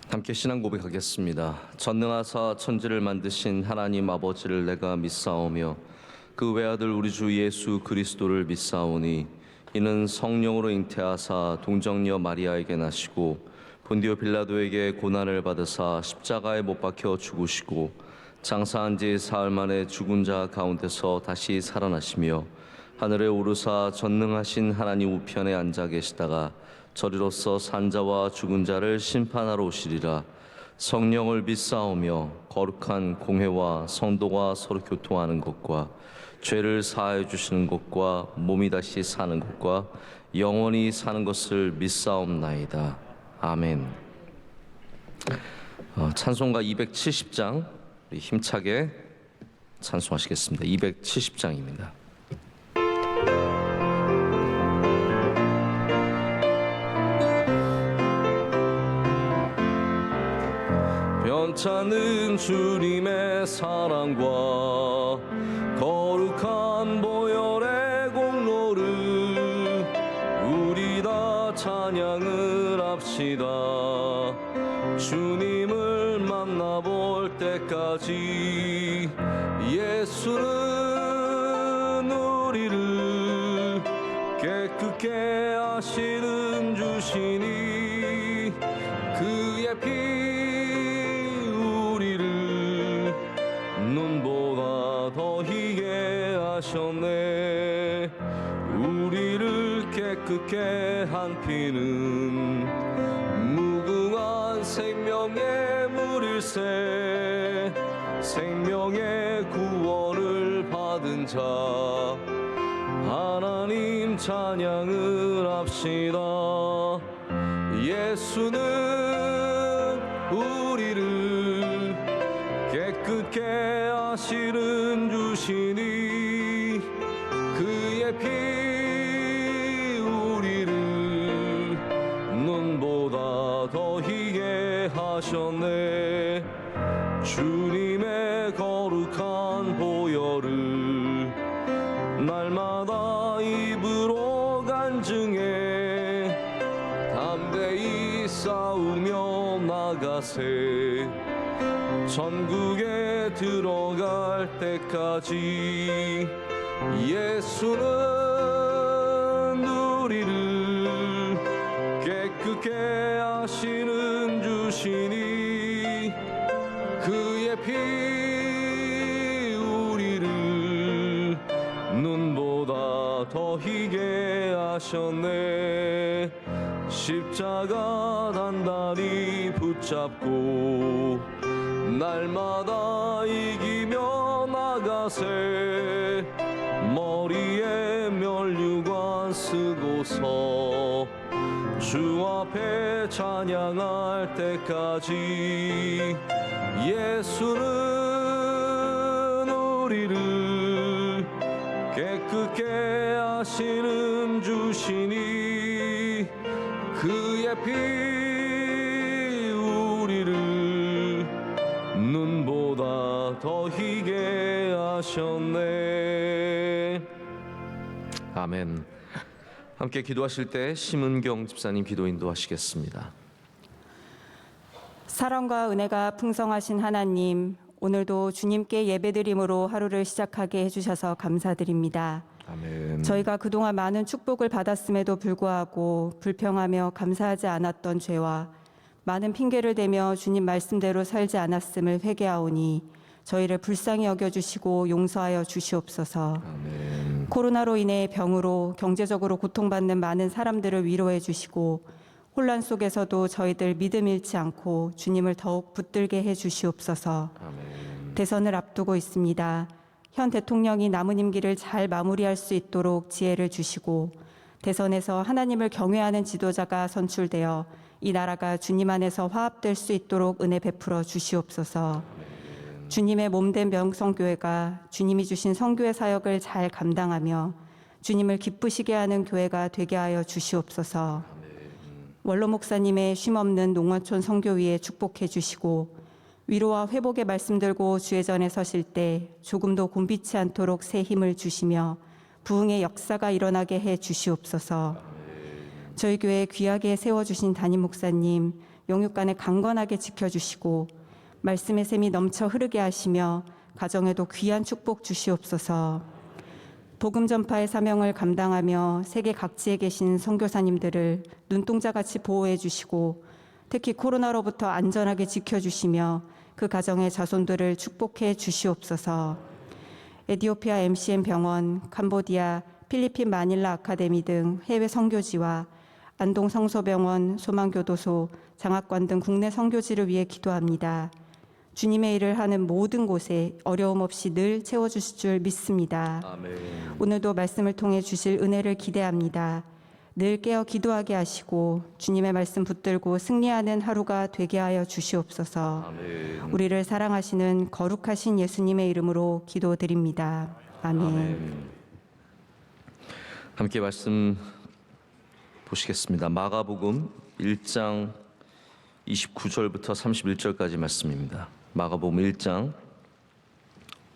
함께 신앙 고백하겠습니다. 전능하사 천지를 만드신 하나님 아버지를 내가 믿사오며 그 외아들 우리 주 예수 그리스도를 믿사오니 이는 성령으로 잉태하사 동정녀 마리아에게 나시고 본디오 빌라도에게 고난을 받으사 십자가에 못 박혀 죽으시고 장사한 지 사흘 만에 죽은 자 가운데서 다시 살아나시며 하늘에 오르사 전능하신 하나님 우편에 앉아 계시다가 저리로서 산자와 죽은 자를 심판하러 오시리라. 성령을 믿사오며 거룩한 공회와 성도가 서로 교통하는 것과 죄를 사하여 주시는 것과 몸이 다시 사는 것과 영원히 사는 것을 믿사옵나이다. 아멘. 찬송가 270장 힘차게 찬송하시겠습니다. 270장입니다. 변찮은 주님의 사랑과 거룩한 보혈의 공로를 우리 다 찬양을 합시다. 주님을 만나볼 때까지 예수는 우리를 깨끗게 하시는 주시니 그의 피 눈보다 더 희게 하셨네. 우리를 깨끗게 한 피는 무궁한 생명의 물일세. 생명의 구원을 받은 자 하나님 찬양을 합시다. 예수는 우리를 깨끗게 하시는 주시니 그의 피 우리를 눈보다 더 희게 하셨네. 주님의 거룩한 보혈을 날마다 입으로 간증해 담대히 싸우며 나가세. 천국에 들어갈 때까지 예수는 우리를 깨끗게 하시는 주시니 그의 피 우리를 눈보다 더 희게 하셨네. 십자가 단단히 붙잡고 날마다 이기며 나가세. 머리에 면류관 쓰고서 주 앞에 찬양할 때까지 예수는 우리를 깨끗게 하시는 주시니 그의 피 우리를 눈보다 더 희게 하셨네. 아멘. 함께 기도하실 때 심은경 집사님 기도 인도하시겠습니다. 사랑과 은혜가 풍성하신 하나님, 오늘도 주님께 예배드림으로 하루를 시작하게 해주셔서 감사드립니다. 아멘. 저희가 그동안 많은 축복을 받았음에도 불구하고 불평하며 감사하지 않았던 죄와 많은 핑계를 대며 주님 말씀대로 살지 않았음을 회개하오니 저희를 불쌍히 여겨주시고 용서하여 주시옵소서. 아멘. 코로나로 인해 병으로 경제적으로 고통받는 많은 사람들을 위로해 주시고 혼란 속에서도 저희들 믿음 잃지 않고 주님을 더욱 붙들게 해 주시옵소서. 아멘. 대선을 앞두고 있습니다. 현 대통령이 남은 임기를 잘 마무리할 수 있도록 지혜를 주시고 대선에서 하나님을 경외하는 지도자가 선출되어 이 나라가 주님 안에서 화합될 수 있도록 은혜 베풀어 주시옵소서. 주님의 몸된 명성교회가 주님이 주신 선교의 사역을 잘 감당하며 주님을 기쁘시게 하는 교회가 되게 하여 주시옵소서. 원로 목사님의 쉼없는 농어촌 선교위에 축복해 주시고 위로와 회복의 말씀 들고 주의 전에 서실 때 조금도 곤비치 않도록 새 힘을 주시며 부흥의 역사가 일어나게 해 주시옵소서. 저희 교회 귀하게 세워주신 담임 목사님 영육간에 강건하게 지켜주시고 말씀의 샘이 넘쳐 흐르게 하시며 가정에도 귀한 축복 주시옵소서. 복음 전파의 사명을 감당하며 세계 각지에 계신 선교사님들을 눈동자같이 보호해 주시고 특히 코로나로부터 안전하게 지켜주시며 그 가정의 자손들을 축복해 주시옵소서. 에티오피아 MCM 병원, 캄보디아, 필리핀 마닐라 아카데미 등 해외 선교지와 안동 성소병원, 소망교도소, 장학관 등 국내 선교지를 위해 기도합니다. 주님의 일을 하는 모든 곳에 어려움 없이 늘 채워주실 줄 믿습니다. 아멘. 오늘도 말씀을 통해 주실 은혜를 기대합니다. 늘 깨어 기도하게 하시고 주님의 말씀 붙들고 승리하는 하루가 되게 하여 주시옵소서. 아멘. 우리를 사랑하시는 거룩하신 예수님의 이름으로 기도드립니다. 아멘. 아멘. 함께 말씀 보시겠습니다. 마가복음 1장 29절부터 31절까지 말씀입니다. 마가복음 1장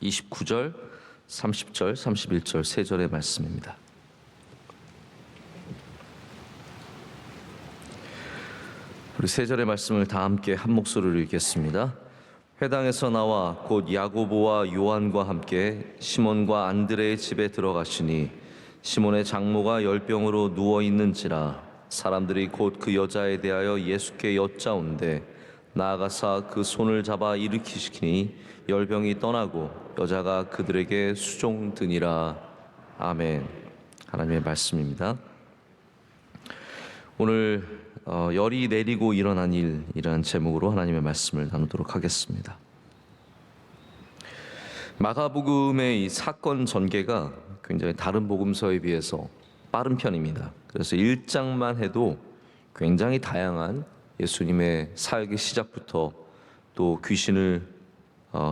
29절, 30절, 31절 세 절의 말씀입니다. 우리 세 절의 말씀을 다 함께 한 목소리로 읽겠습니다. 회당에서 나와 곧 야고보와 요한과 함께 시몬과 안드레의 집에 들어가시니 시몬의 장모가 열병으로 누워 있는지라 사람들이 곧 그 여자에 대하여 예수께 여짜온대 나아가사 그 손을 잡아 일으키시키니 열병이 떠나고 여자가 그들에게 수종드니라. 아멘. 하나님의 말씀입니다. 오늘 열이 내리고 일어난 일이라는 제목으로 하나님의 말씀을 나누도록 하겠습니다. 마가복음의 이 사건 전개가 굉장히 다른 복음서에 비해서 빠른 편입니다. 그래서 1장만 해도 굉장히 다양한 예수님의 사역의 시작부터 또 귀신을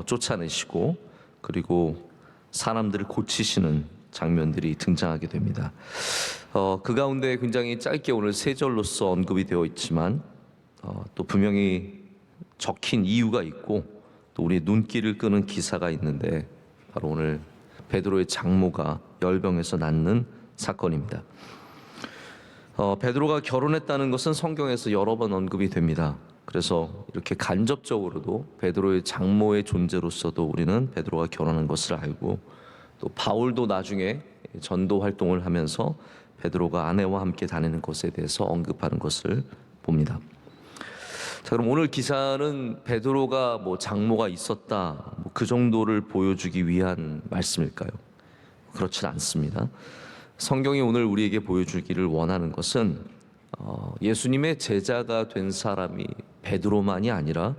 쫓아내시고 그리고 사람들을 고치시는 장면들이 등장하게 됩니다. 그 가운데 굉장히 짧게 오늘 세 절로서 언급이 되어 있지만 또 분명히 적힌 이유가 있고 또 우리의 눈길을 끄는 기사가 있는데 바로 오늘 베드로의 장모가 열병에서 낫는 사건입니다. 베드로가 결혼했다는 것은 성경에서 여러 번 언급이 됩니다. 그래서 이렇게 간접적으로도 베드로의 장모의 존재로서도 우리는 베드로가 결혼한 것을 알고 또 바울도 나중에 전도 활동을 하면서 베드로가 아내와 함께 다니는 것에 대해서 언급하는 것을 봅니다. 자, 그럼 오늘 기사는 베드로가 장모가 있었다 그 정도를 보여주기 위한 말씀일까요? 그렇진 않습니다. 성경이 오늘 우리에게 보여주기를 원하는 것은 예수님의 제자가 된 사람이 베드로만이 아니라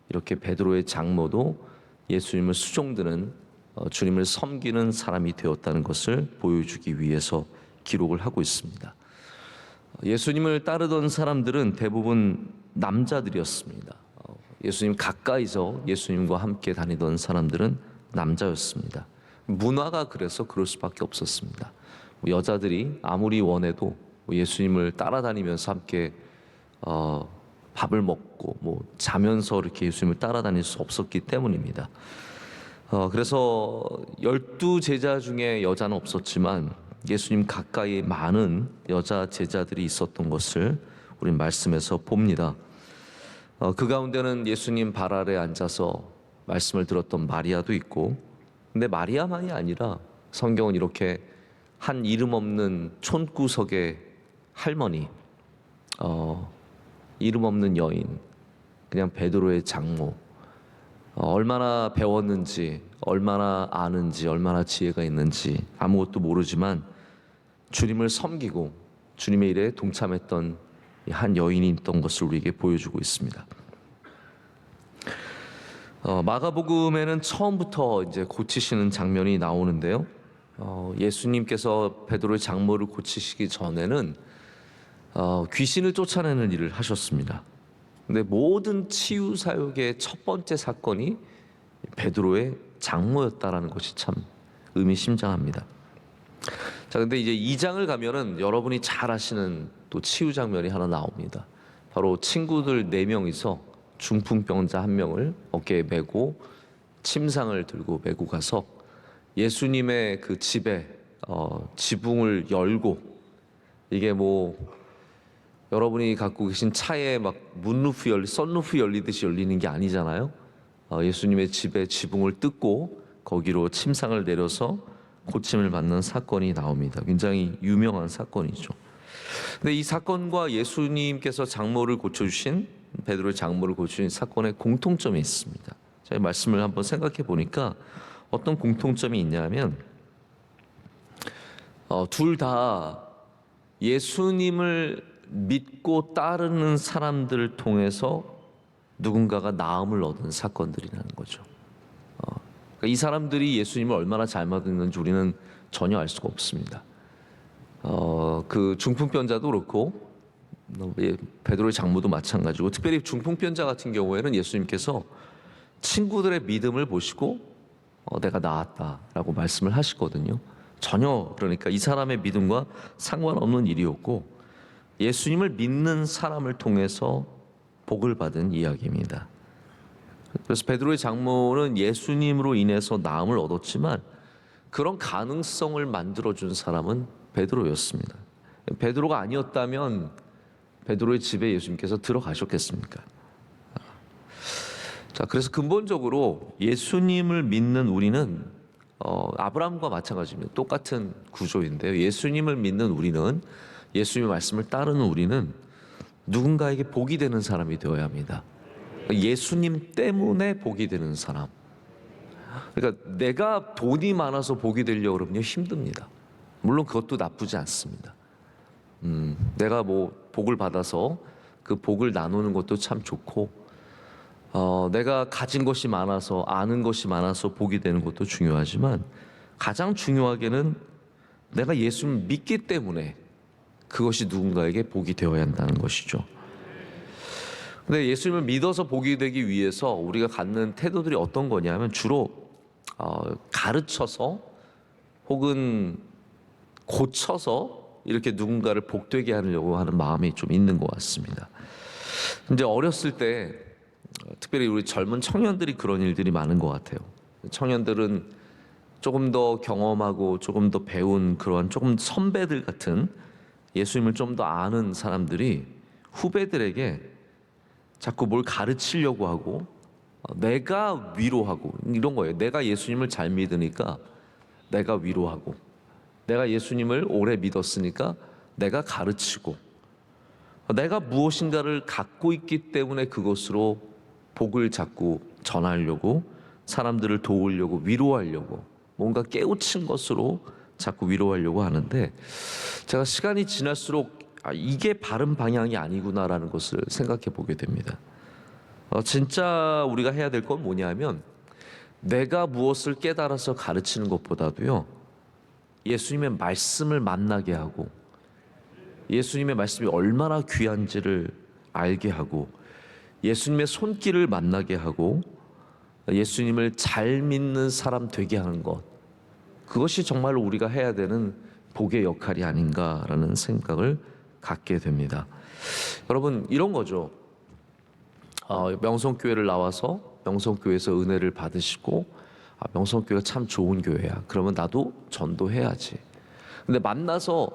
이렇게 베드로의 장모도 예수님을 수종드는 주님을 섬기는 사람이 되었다는 것을 보여주기 위해서 기록을 하고 있습니다. 예수님을 따르던 사람들은 대부분 남자들이었습니다. 예수님 가까이서 예수님과 함께 다니던 사람들은 남자였습니다. 문화가 그래서 그럴 수밖에 없었습니다. 여자들이 아무리 원해도 예수님을 따라다니면서 함께 밥을 먹고 자면서 이렇게 예수님을 따라다닐 수 없었기 때문입니다. 그래서 12제자 중에 여자는 없었지만 예수님 가까이 많은 여자 제자들이 있었던 것을 우리 말씀에서 봅니다. 그 가운데는 예수님 발 아래 앉아서 말씀을 들었던 마리아도 있고, 근데 마리아만이 아니라 성경은 이렇게 한 이름 없는 촌구석의 할머니, 이름 없는 여인, 그냥 베드로의 장모, 얼마나 배웠는지, 얼마나 아는지, 얼마나 지혜가 있는지 아무것도 모르지만 주님을 섬기고 주님의 일에 동참했던 한 여인이 있던 것을 우리에게 보여주고 있습니다. 마가복음에는 처음부터 이제 고치시는 장면이 나오는데요. 예수님께서 베드로의 장모를 고치시기 전에는 귀신을 쫓아내는 일을 하셨습니다. 근데 모든 치유 사역의 첫 번째 사건이 베드로의 장모였다라는 것이 참 의미심장합니다. 자, 근데 이제 2장을 가면은 여러분이 잘 아시는 또 치유 장면이 하나 나옵니다. 바로 친구들 4명이서 중풍병자 1명을 어깨에 메고 침상을 들고 메고 가서 예수님의 그 집에 지붕을 열고, 이게 여러분이 갖고 계신 차에 막 선루프 열리듯이 열리는 게 아니잖아요. 예수님의 집에 지붕을 뜯고 거기로 침상을 내려서 고침을 받는 사건이 나옵니다. 굉장히 유명한 사건이죠. 근데 이 사건과 예수님께서 베드로의 장모를 고쳐주신 사건에 공통점이 있습니다. 제가 말씀을 한번 생각해 보니까 어떤 공통점이 있냐면 둘 다 예수님을 믿고 따르는 사람들을 통해서 누군가가 나음을 얻은 사건들이라는 거죠. 그러니까 이 사람들이 예수님을 얼마나 잘 믿었는지 우리는 전혀 알 수가 없습니다. 그 중풍병자도 그렇고 베드로의 장모도 마찬가지고, 특별히 중풍병자 같은 경우에는 예수님께서 친구들의 믿음을 보시고 내가 나았다라고 말씀을 하시거든요. 전혀 그러니까 이 사람의 믿음과 상관없는 일이었고 예수님을 믿는 사람을 통해서 복을 받은 이야기입니다. 그래서 베드로의 장모는 예수님으로 인해서 나음을 얻었지만 그런 가능성을 만들어준 사람은 베드로였습니다. 베드로가 아니었다면 베드로의 집에 예수님께서 들어가셨겠습니까? 자, 그래서 근본적으로 예수님을 믿는 우리는 아브라함과 마찬가지입니다. 똑같은 구조인데요. 예수님을 믿는 우리는, 예수님의 말씀을 따르는 우리는 누군가에게 복이 되는 사람이 되어야 합니다. 예수님 때문에 복이 되는 사람. 그러니까 내가 돈이 많아서 복이 되려고 그러면 힘듭니다. 물론 그것도 나쁘지 않습니다. 내가 복을 받아서 그 복을 나누는 것도 참 좋고, 내가 가진 것이 많아서, 아는 것이 많아서 복이 되는 것도 중요하지만 가장 중요하게는 내가 예수를 믿기 때문에 그것이 누군가에게 복이 되어야 한다는 것이죠. 근데 예수님을 믿어서 복이 되기 위해서 우리가 갖는 태도들이 어떤 거냐면 주로 가르쳐서 혹은 고쳐서 이렇게 누군가를 복되게 하려고 하는 마음이 좀 있는 것 같습니다. 이제 어렸을 때 특별히 우리 젊은 청년들이 그런 일들이 많은 것 같아요. 청년들은 조금 더 경험하고 조금 더 배운 그런 조금 선배들 같은, 예수님을 좀 더 아는 사람들이 후배들에게 자꾸 뭘 가르치려고 하고 내가 위로하고 이런 거예요. 내가 예수님을 잘 믿으니까 내가 위로하고, 내가 예수님을 오래 믿었으니까 내가 가르치고, 내가 무엇인가를 갖고 있기 때문에 그것으로 복을 자꾸 전하려고, 사람들을 도우려고, 위로하려고, 뭔가 깨우친 것으로 자꾸 위로하려고 하는데, 제가 시간이 지날수록 이게 바른 방향이 아니구나라는 것을 생각해 보게 됩니다. 진짜 우리가 해야 될 건 뭐냐면, 내가 무엇을 깨달아서 가르치는 것보다도요, 예수님의 말씀을 만나게 하고, 예수님의 말씀이 얼마나 귀한지를 알게 하고, 예수님의 손길을 만나게 하고, 예수님을 잘 믿는 사람 되게 하는 것, 그것이 정말로 우리가 해야 되는 복의 역할이 아닌가라는 생각을 갖게 됩니다. 여러분, 이런 거죠. 명성교회를 나와서 명성교회에서 은혜를 받으시고, 명성교회가 참 좋은 교회야, 그러면 나도 전도해야지. 근데 만나서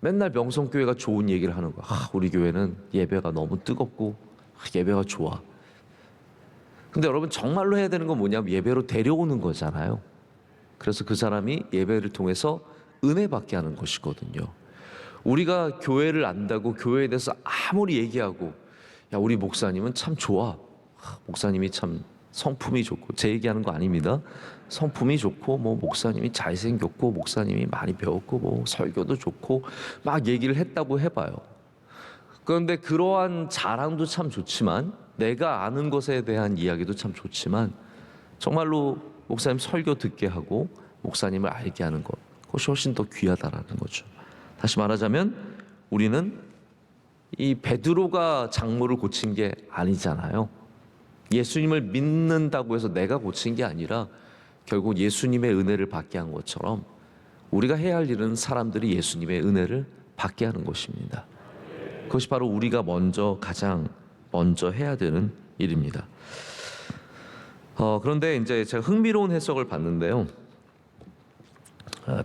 맨날 명성교회가 좋은 얘기를 하는 거야. 우리 교회는 예배가 너무 뜨겁고 예배가 좋아. 근데 여러분, 정말로 해야 되는 건 뭐냐면 예배로 데려오는 거잖아요. 그래서 그 사람이 예배를 통해서 은혜 받게 하는 것이거든요. 우리가 교회를 안다고 교회에 대해서 아무리 얘기하고, 야, 우리 목사님은 참 좋아, 목사님이 참 성품이 좋고, 제 얘기하는 거 아닙니다. 성품이 좋고, 목사님이 잘생겼고, 목사님이 많이 배웠고, 설교도 좋고, 막 얘기를 했다고 해봐요. 그런데 그러한 자랑도 참 좋지만, 내가 아는 것에 대한 이야기도 참 좋지만, 정말로 목사님 설교 듣게 하고 목사님을 알게 하는 것, 그것이 훨씬 더 귀하다라는 거죠. 다시 말하자면 우리는 이 베드로가 장모를 고친 게 아니잖아요. 예수님을 믿는다고 해서 내가 고친 게 아니라 결국 예수님의 은혜를 받게 한 것처럼 우리가 해야 할 일은 사람들이 예수님의 은혜를 받게 하는 것입니다. 그것이 바로 우리가 가장 먼저 해야 되는 일입니다. 그런데 이제 제가 흥미로운 해석을 봤는데요.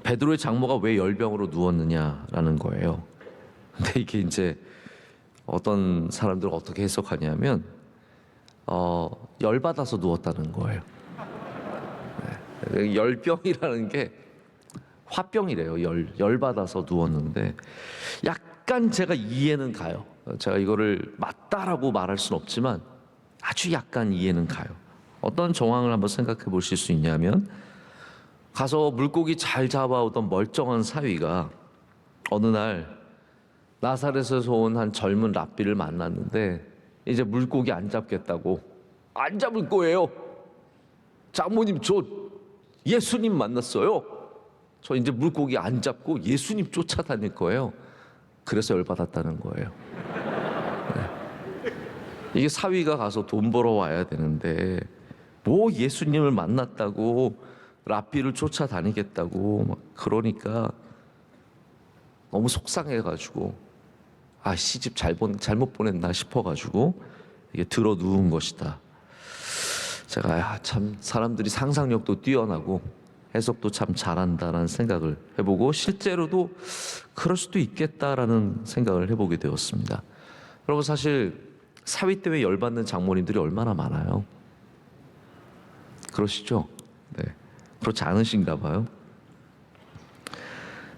베드로의 장모가 왜 열병으로 누웠느냐라는 거예요. 근데 이게 이제 어떤 사람들은 어떻게 해석하냐면 열받아서 누웠다는 거예요. 네. 열병이라는 게 화병이래요. 열받아서 누웠는데 약간 제가 이해는 가요. 제가 이거를 맞다라고 말할 수는 없지만 아주 약간 이해는 가요. 어떤 정황을 한번 생각해 보실 수 있냐면, 가서 물고기 잘 잡아오던 멀쩡한 사위가 어느 날 나사렛에서 온 한 젊은 랍비를 만났는데 이제 물고기 안 잡겠다고, 안 잡을 거예요. 장모님, 저 예수님 만났어요. 저 이제 물고기 안 잡고 예수님 쫓아다닐 거예요. 그래서 열받았다는 거예요. 네. 이게 사위가 가서 돈 벌어 와야 되는데 뭐 예수님을 만났다고 랍비를 쫓아다니겠다고 막 그러니까 너무 속상해가지고 시집 잘못 보냈나 싶어가지고 이게 들어 누운 것이다. 제가 참 사람들이 상상력도 뛰어나고 해석도 참 잘한다라는 생각을 해보고, 실제로도 그럴 수도 있겠다라는 생각을 해보게 되었습니다. 여러분, 사실 사위 때문에 열받는 장모님들이 얼마나 많아요. 그러시죠? 네. 그렇지 않으신가 봐요.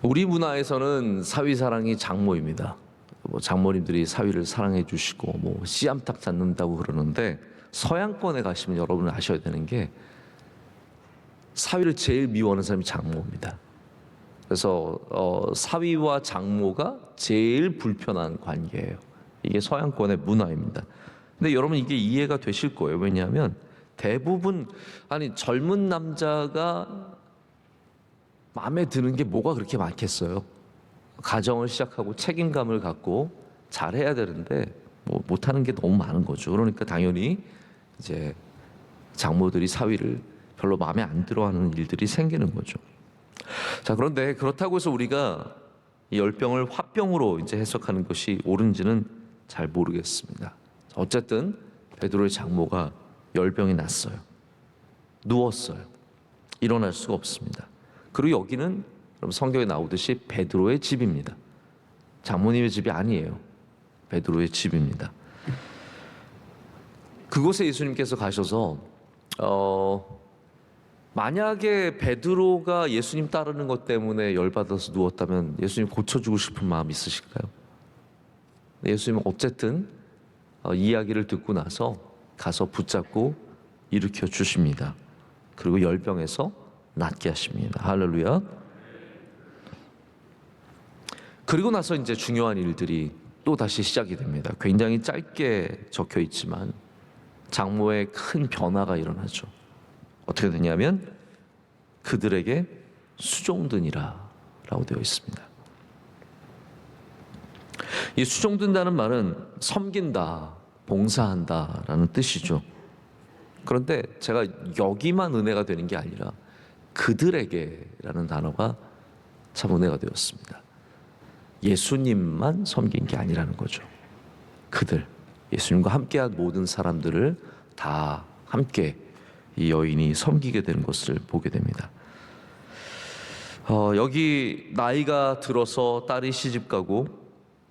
우리 문화에서는 사위 사랑이 장모입니다. 뭐 장모님들이 사위를 사랑해 주시고 뭐 씨암탉 잡는다고 그러는데, 서양권에 가시면 여러분은 아셔야 되는 게 사위를 제일 미워하는 사람이 장모입니다. 그래서 사위와 장모가 제일 불편한 관계예요. 이게 서양권의 문화입니다. 근데 여러분, 이게 이해가 되실 거예요. 왜냐하면 대부분 젊은 남자가 마음에 드는 게 뭐가 그렇게 많겠어요. 가정을 시작하고 책임감을 갖고 잘해야 되는데 뭐 못하는 게 너무 많은 거죠. 그러니까 당연히 이제 장모들이 사위를 별로 마음에 안 들어하는 일들이 생기는 거죠. 자, 그런데 그렇다고 해서 우리가 이 열병을 화병으로 이제 해석하는 것이 옳은지는 잘 모르겠습니다. 어쨌든 베드로의 장모가 열병이 났어요. 누웠어요. 일어날 수가 없습니다. 그리고 여기는 성경에 나오듯이 베드로의 집입니다. 장모님의 집이 아니에요. 베드로의 집입니다. 그곳에 예수님께서 가셔서 만약에 베드로가 예수님 따르는 것 때문에 열받아서 누웠다면 예수님 고쳐주고 싶은 마음 있으실까요? 예수님은 어쨌든 이야기를 듣고 나서 가서 붙잡고 일으켜 주십니다. 그리고 열병에서 낫게 하십니다. 할렐루야. 그리고 나서 이제 중요한 일들이 또 다시 시작이 됩니다. 굉장히 짧게 적혀 있지만 장모의 큰 변화가 일어나죠. 어떻게 되냐면 그들에게 수종드니라 라고 되어 있습니다. 이 수종든다는 말은 섬긴다, 봉사한다 라는 뜻이죠. 그런데 제가 여기만 은혜가 되는 게 아니라 그들에게 라는 단어가 참 은혜가 되었습니다. 예수님만 섬긴 게 아니라는 거죠. 그들, 예수님과 함께한 모든 사람들을 다 함께 이 여인이 섬기게 되는 것을 보게 됩니다. 여기 나이가 들어서 딸이 시집 가고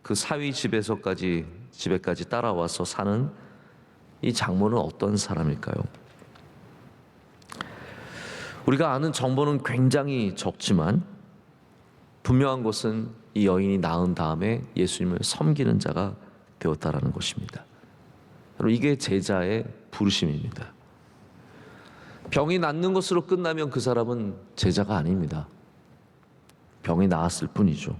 그 사위 집에까지 따라와서 사는 이 장모는 어떤 사람일까요? 우리가 아는 정보는 굉장히 적지만 분명한 것은 이 여인이 낳은 다음에 예수님을 섬기는 자가 되었다라는 것입니다. 이게 제자의 부르심입니다. 병이 낫는 것으로 끝나면 그 사람은 제자가 아닙니다. 병이 나았을 뿐이죠.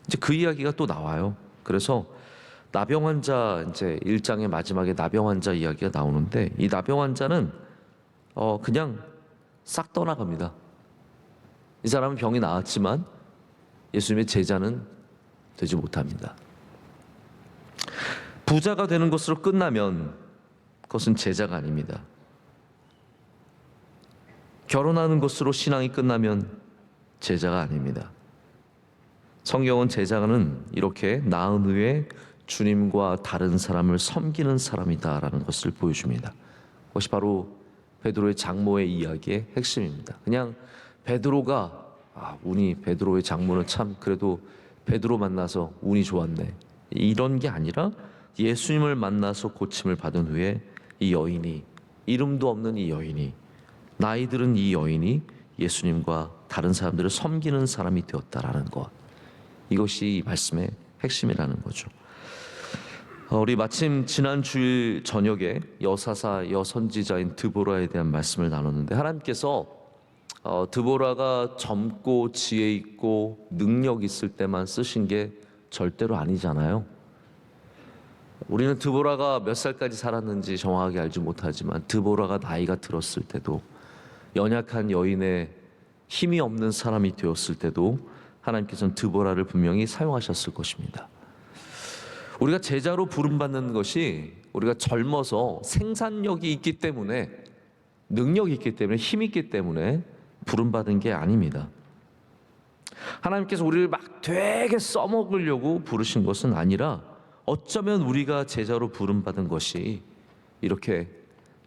이제 그 이야기가 또 나와요. 그래서 나병 환자, 이제 1장의 마지막에 나병 환자 이야기가 나오는데, 이 나병 환자는 그냥 싹 떠나갑니다. 이 사람은 병이 나았지만 예수님의 제자는 되지 못합니다. 부자가 되는 것으로 끝나면 그것은 제자가 아닙니다. 결혼하는 것으로 신앙이 끝나면 제자가 아닙니다. 성경은 제자는 이렇게 나은 후에 주님과 다른 사람을 섬기는 사람이다라는 것을 보여줍니다. 그것이 바로 베드로의 장모의 이야기의 핵심입니다. 그냥 베드로가 운이, 베드로의 장모는 참 그래도 베드로 만나서 운이 좋았네, 이런 게 아니라 예수님을 만나서 고침을 받은 후에 이 여인이, 이름도 없는 이 여인이, 나이 들은 이 여인이 예수님과 다른 사람들을 섬기는 사람이 되었다라는 것, 이것이 이 말씀의 핵심이라는 거죠. 우리 마침 지난 주일 저녁에 여사사 여선지자인 드보라에 대한 말씀을 나눴는데, 하나님께서 드보라가 젊고 지혜 있고 능력 있을 때만 쓰신 게 절대로 아니잖아요. 우리는 드보라가 몇 살까지 살았는지 정확하게 알지 못하지만 드보라가 나이가 들었을 때도, 연약한 여인의 힘이 없는 사람이 되었을 때도 하나님께서는 드보라를 분명히 사용하셨을 것입니다. 우리가 제자로 부름받는 것이 우리가 젊어서 생산력이 있기 때문에, 능력이 있기 때문에, 힘이 있기 때문에 부름받은 게 아닙니다. 하나님께서 우리를 막 되게 써먹으려고 부르신 것은 아니라, 어쩌면 우리가 제자로 부름받은 것이 이렇게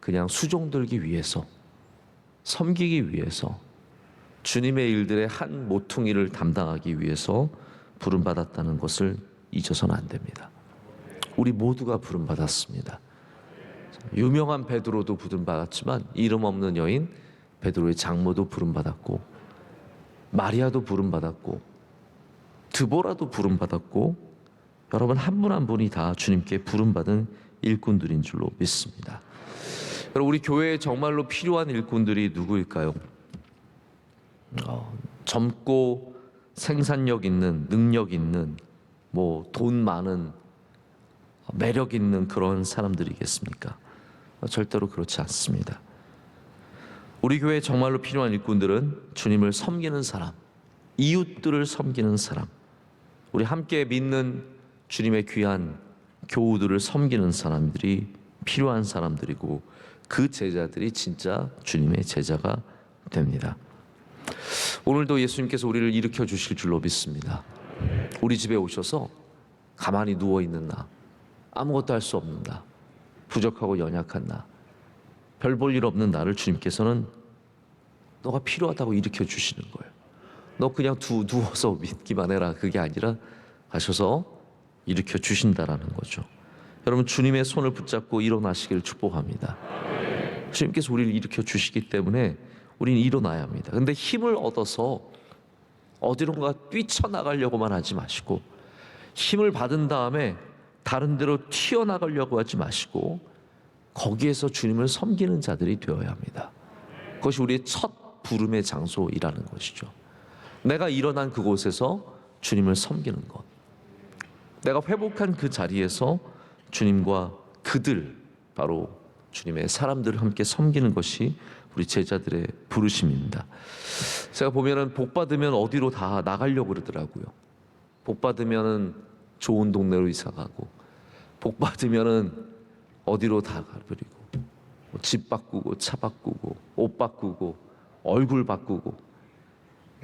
그냥 수종들기 위해서, 섬기기 위해서, 주님의 일들의 한 모퉁이를 담당하기 위해서 부름받았다는 것을 잊어서는 안 됩니다. 우리 모두가 부름받았습니다. 유명한 베드로도 부름받았지만 이름 없는 여인 베드로의 장모도 부름받았고, 마리아도 부름받았고, 드보라도 부름받았고, 여러분 한 분 한 분이 다 주님께 부름받은 일꾼들인 줄로 믿습니다. 여러분, 우리 교회에 정말로 필요한 일꾼들이 누구일까요? 젊고 생산력 있는, 능력 있는, 돈 많은, 매력 있는 그런 사람들이겠습니까? 절대로 그렇지 않습니다. 우리 교회에 정말로 필요한 일꾼들은 주님을 섬기는 사람, 이웃들을 섬기는 사람, 우리 함께 믿는 주님의 귀한 교우들을 섬기는 사람들이 필요한 사람들이고, 그 제자들이 진짜 주님의 제자가 됩니다. 오늘도 예수님께서 우리를 일으켜 주실 줄로 믿습니다. 우리 집에 오셔서 가만히 누워있는 나, 아무것도 할 수 없는 나, 부족하고 연약한 나, 별 볼 일 없는 나를 주님께서는 너가 필요하다고 일으켜 주시는 거예요. 너 그냥 누워서 믿기만 해라, 그게 아니라 가셔서 일으켜 주신다라는 거죠. 여러분, 주님의 손을 붙잡고 일어나시기를 축복합니다. 주님께서 우리를 일으켜 주시기 때문에 우리는 일어나야 합니다. 근데 힘을 얻어서 어디론가 뛰쳐나가려고만 하지 마시고, 힘을 받은 다음에 다른 데로 튀어나가려고 하지 마시고, 거기에서 주님을 섬기는 자들이 되어야 합니다. 그것이 우리의 첫 부름의 장소이라는 것이죠. 내가 일어난 그곳에서 주님을 섬기는 것, 내가 회복한 그 자리에서 주님과 그들, 바로 주님의 사람들을 함께 섬기는 것이 우리 제자들의 부르심입니다. 제가 보면은 복 받으면 어디로 다 나가려고 그러더라고요. 복 받으면은 좋은 동네로 이사 가고, 복 받으면은 어디로 다 가버리고, 집 바꾸고, 차 바꾸고, 옷 바꾸고, 얼굴 바꾸고,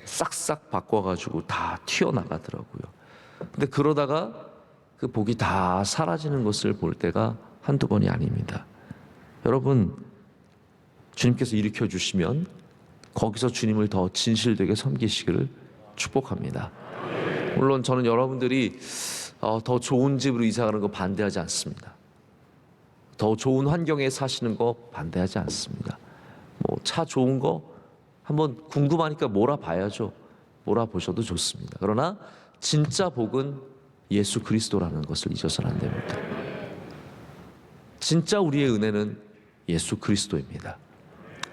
싹싹 바꿔가지고 다 튀어나가더라고요. 근데 그러다가 그 복이 다 사라지는 것을 볼 때가 한두 번이 아닙니다. 여러분, 주님께서 일으켜 주시면 거기서 주님을 더 진실되게 섬기시기를 축복합니다. 물론 저는 여러분들이 더 좋은 집으로 이사가는 거 반대하지 않습니다. 더 좋은 환경에 사시는 거 반대하지 않습니다. 차 좋은 거 한번 궁금하니까 몰아봐야죠. 몰아보셔도 좋습니다. 그러나 진짜 복은 예수 그리스도라는 것을 잊어서는 안 됩니다. 진짜 우리의 은혜는 예수 그리스도입니다.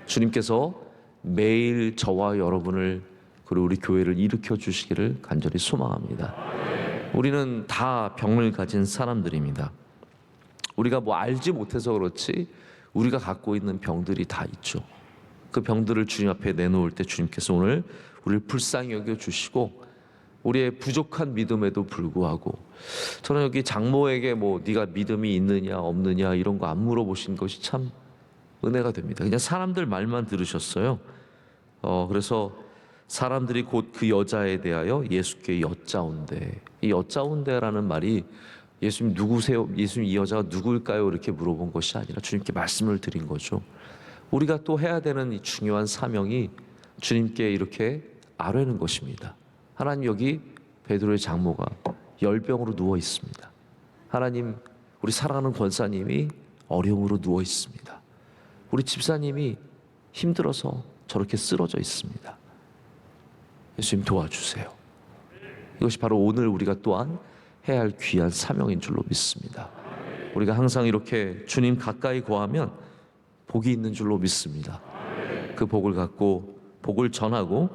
주님께서 매일 저와 여러분을, 그리고 우리 교회를 일으켜 주시기를 간절히 소망합니다. 우리는 다 병을 가진 사람들입니다. 우리가 알지 못해서 그렇지 우리가 갖고 있는 병들이 다 있죠. 그 병들을 주님 앞에 내놓을 때 주님께서 오늘 우리를 불쌍히 여겨주시고, 우리의 부족한 믿음에도 불구하고, 저는 여기 장모에게 네가 믿음이 있느냐 없느냐 이런 거 안 물어보신 것이 참 은혜가 됩니다. 그냥 사람들 말만 들으셨어요. 그래서 사람들이 곧 그 여자에 대하여 예수께 여짜온대, 이 여짜온대라는 말이 예수님 누구세요? 예수님 이 여자가 누구일까요? 이렇게 물어본 것이 아니라 주님께 말씀을 드린 거죠. 우리가 또 해야 되는 이 중요한 사명이 주님께 이렇게 아뢰는 것입니다. 하나님, 여기 베드로의 장모가 열병으로 누워 있습니다. 하나님, 우리 사랑하는 권사님이 어려움으로 누워 있습니다. 우리 집사님이 힘들어서 저렇게 쓰러져 있습니다. 예수님 도와주세요. 이것이 바로 오늘 우리가 또한 해야 할 귀한 사명인 줄로 믿습니다. 우리가 항상 이렇게 주님 가까이 거하면 복이 있는 줄로 믿습니다. 그 복을 갖고 복을 전하고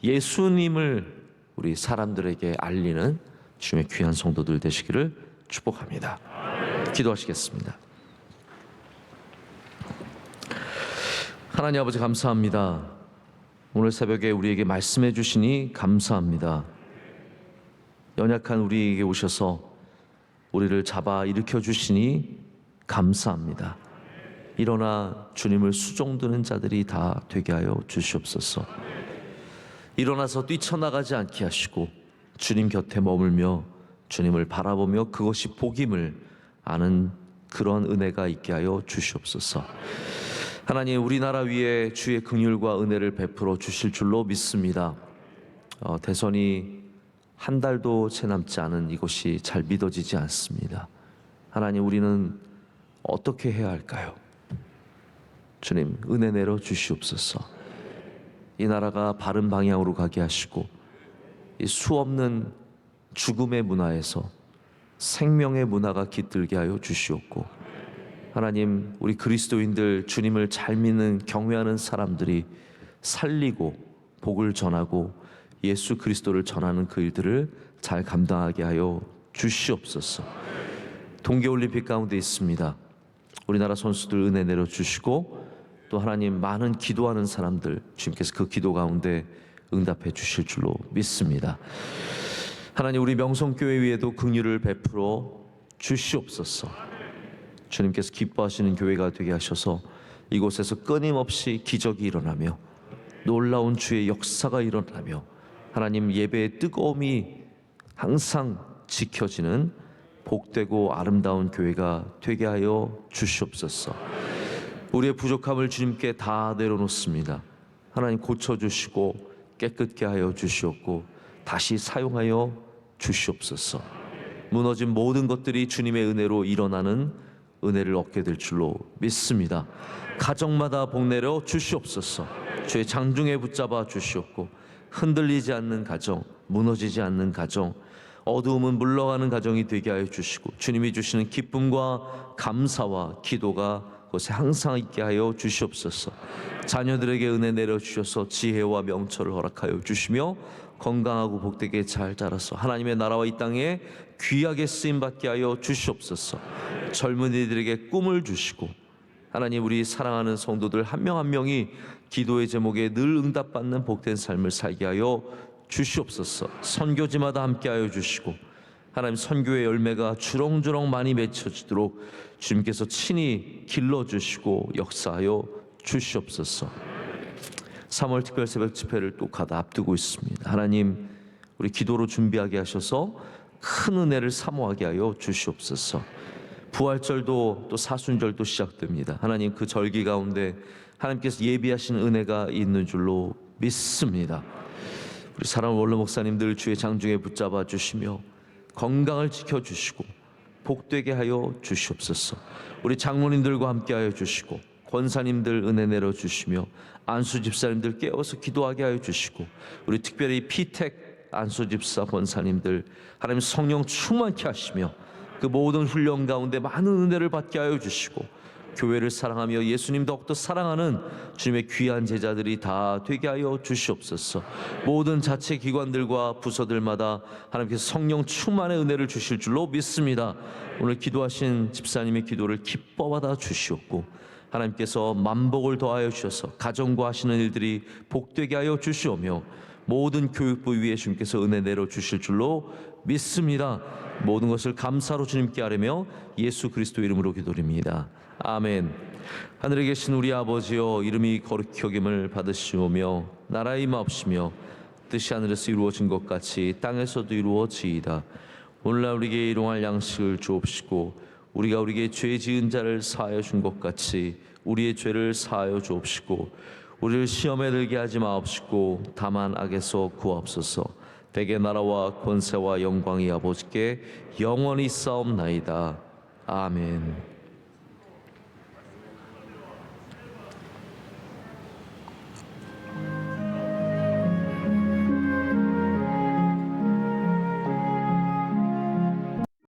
예수님을 우리 사람들에게 알리는 주님의 귀한 성도들 되시기를 축복합니다. 기도하시겠습니다. 하나님 아버지 감사합니다. 오늘 새벽에 우리에게 말씀해 주시니 감사합니다. 연약한 우리에게 오셔서 우리를 잡아 일으켜 주시니 감사합니다. 일어나 주님을 수종드는 자들이 다 되게 하여 주시옵소서. 일어나서 뛰쳐나가지 않게 하시고 주님 곁에 머물며 주님을 바라보며 그것이 복임을 아는 그런 은혜가 있게 하여 주시옵소서. 하나님, 우리나라 위에 주의 긍휼과 은혜를 베풀어 주실 줄로 믿습니다. 대선이 한 달도 채 남지 않은 이것이 잘 믿어지지 않습니다. 하나님, 우리는 어떻게 해야 할까요? 주님, 은혜 내려 주시옵소서. 이 나라가 바른 방향으로 가게 하시고 이 수없는 죽음의 문화에서 생명의 문화가 깃들게 하여 주시옵고, 하나님, 우리 그리스도인들 주님을 잘 믿는 경외하는 사람들이 살리고 복을 전하고 예수 그리스도를 전하는 그 일들을 잘 감당하게 하여 주시옵소서. 동계올림픽 가운데 있습니다. 우리나라 선수들 은혜 내려 주시고, 또 하나님, 많은 기도하는 사람들 주님께서 그 기도 가운데 응답해 주실 줄로 믿습니다. 하나님, 우리 명성교회 위에도 긍휼을 베풀어 주시옵소서. 주님께서 기뻐하시는 교회가 되게 하셔서 이곳에서 끊임없이 기적이 일어나며 놀라운 주의 역사가 일어나며 하나님, 예배의 뜨거움이 항상 지켜지는 복되고 아름다운 교회가 되게 하여 주시옵소서. 우리의 부족함을 주님께 다 내려놓습니다. 하나님, 고쳐주시고 깨끗게 하여 주시옵고 다시 사용하여 주시옵소서. 무너진 모든 것들이 주님의 은혜로 일어나는 은혜를 얻게 될 줄로 믿습니다. 가정마다 복 내려 주시옵소서. 주의 장중에 붙잡아 주시옵고 흔들리지 않는 가정, 무너지지 않는 가정, 어두움은 물러가는 가정이 되게 하여 주시고 주님이 주시는 기쁨과 감사와 기도가 그곳에 항상 있게 하여 주시옵소서. 자녀들에게 은혜 내려 주셔서 지혜와 명철을 허락하여 주시며 건강하고 복되게 잘 자라서 하나님의 나라와 이 땅에 귀하게 쓰임받게 하여 주시옵소서. 젊은이들에게 꿈을 주시고 하나님, 우리 사랑하는 성도들 한 명 한 명이 기도의 제목에 늘 응답받는 복된 삶을 살게 하여 주시옵소서. 선교지마다 함께 하여 주시고 하나님, 선교의 열매가 주렁주렁 많이 맺혀지도록 주님께서 친히 길러주시고 역사하여 주시옵소서. 3월 특별 새벽 집회를 또 가다 앞두고 있습니다. 하나님, 우리 기도로 준비하게 하셔서 큰 은혜를 사모하게 하여 주시옵소서. 부활절도 또 사순절도 시작됩니다. 하나님, 그 절기 가운데 하나님께서 예비하신 은혜가 있는 줄로 믿습니다. 우리 사랑하는 원로 목사님들 주의 장중에 붙잡아 주시며 건강을 지켜주시고 복되게 하여 주시옵소서. 우리 장로님들과 함께 하여 주시고 권사님들 은혜 내려 주시며 안수 집사님들 깨워서 기도하게 하여 주시고 우리 특별히 피택 안수 집사 권사님들 하나님 성령 충만케 하시며 그 모든 훈련 가운데 많은 은혜를 받게 하여 주시고 교회를 사랑하며 예수님 더욱더 사랑하는 주님의 귀한 제자들이 다 되게 하여 주시옵소서. 모든 자체 기관들과 부서들마다 하나님께서 성령 충만의 은혜를 주실 줄로 믿습니다. 오늘 기도하신 집사님의 기도를 기뻐 받아 주시옵고 하나님께서 만복을 더하여 주셔서 가정과 하시는 일들이 복되게 하여 주시오며 모든 교육부 위에 주님께서 은혜 내려 주실 줄로 믿습니다. 모든 것을 감사로 주님께 아뢰며 예수 그리스도 이름으로 기도드립니다. 아멘. 하늘에 계신 우리 아버지여, 이름이 거룩히 여김을 받으시오며 나라의 임하옵시며 뜻이 하늘에서 이루어진 것 같이 땅에서도 이루어지이다. 오늘날 우리에게 일용할 양식을 주옵시고 우리가 우리에게 죄 지은 자를 사하여 준 것 같이 우리의 죄를 사하여 주옵시고 우리를 시험에 들게 하지 마옵시고 다만 악에서 구하옵소서. 백의 나라와 권세와 영광이 아버지께 영원히 싸움나이다. 아멘.